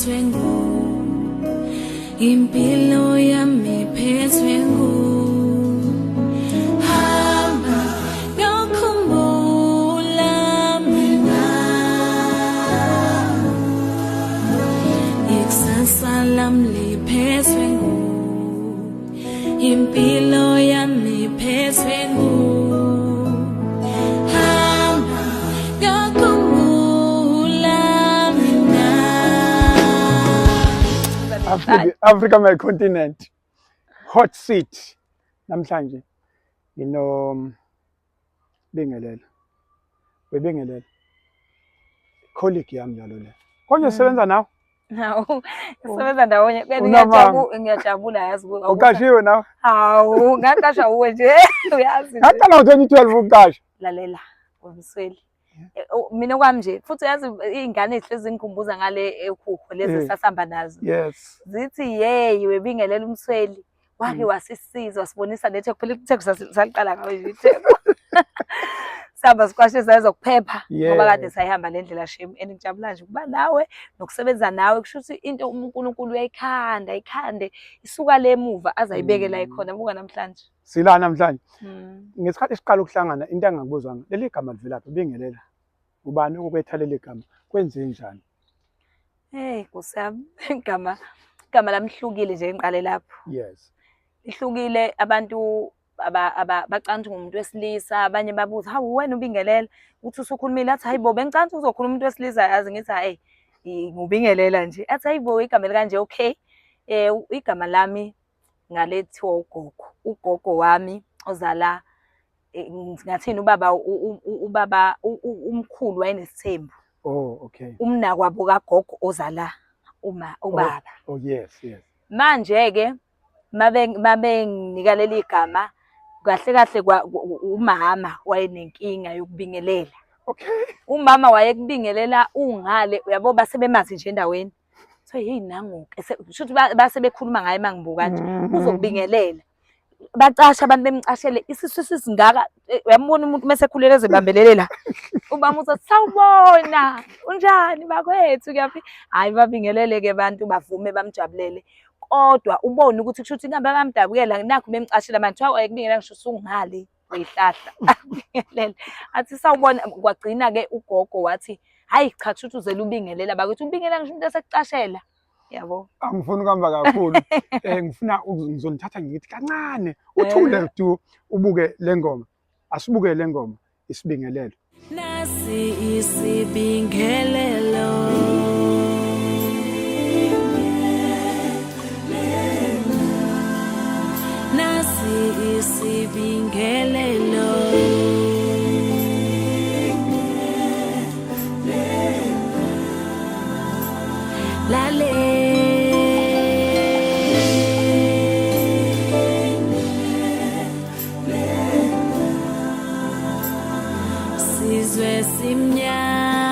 iphethwe impilo yami iphethwe hamba ngiyokhumbula mina ikusasa lami liphethwe impilo yami iphethwe Africa, my continent, hot seat. Namhlanje, Bingelela. Bingelela. Colleague yami njalo le. Konje usebenza nawe? Hawu, usebenza ndawonye. Ngiyajabula yazi. Uqashiwe nawe? Hawu, ngaqasha uwe nje. Uyazi. Ngaqala ngo-2012 ukuqasha. Lalela, Umsweli. Mina kwami nje futhi yazi izingane ezihlezi ngikhumbuza ngale ekhukho lezi sasihamba nazo. Yes. Zithi hey webingelela Umsweli wake wasisiza wasibonisa nethe kuphela itheko saliqala ngawe nje itheko. Saba sikwashe sayezokuphepha ngoba kade sayihamba le ndlela shame engijabula nje kuba nawe nokusebenza nawe kusho ukuthi into uNkulunkulu uyayikhanda ikhande isuka le emuva azayibeke la ikhona buka namhlanje. Sila namhlanje. Ngesikhathi siqala ukuhlangana into engangibuzanga leli gama livelaphi Bingelela. Ubani ukubetha leli gama kwenze njani? Hey kusami igama lamhlukile nje ngiqale lapho. Yes. Lihlukile abantu bacanga umuntu wesilisa abanye babuza hawu wena uBingelela uthi usukhulumile athi hayibo bengicanga uzokhuluma umuntu wesilisa yazi ngithi hey ngubingelela nje athi hayibo igama likanje okay igama lami ngalethiwa ugogo wami ozala ngathini ubaba umkhulu wayenesithembu. Oh okay. Umnakwabo kagogo ozala ubaba. Oh yes. Manje ke mabe nginika leli gama kahle umama wayenenkinga yokubingelela. Okay. Umama wayekubingelela ungale uyabo basebemazi nje endaweni. So hey nangoke shuthi base bekhuluma ngaye mangibuka nje uzokubingelela. Bacasha abantu bemcashele isisu sisingaka uyambona umuntu mase khulele ezibambelele la. Ubaba uthi sawubona unjani bakwethu kuyaphi hayi babingelele ke abantu bavume bamjabulele. Kodwa ubone ukuthi kushuthi ingabe bamdabukela nakho bemcashela manje wayekubingelela ngisho usungale uyihlahla abingelele athi sawubona kwagcina ke ugogo wathi hayi cha kushuthi uzela ubingelela bakwethu ubingelela ngisho umuntu esekcashela yabo. Angifuni ukamba kakhulu ngifuna ngizonithatha ngithi kancane uthule du ubuke lengoma asibuke lengoma isibingelelo. Nasi isibingelelo isibingelelo lale sizwe simnyama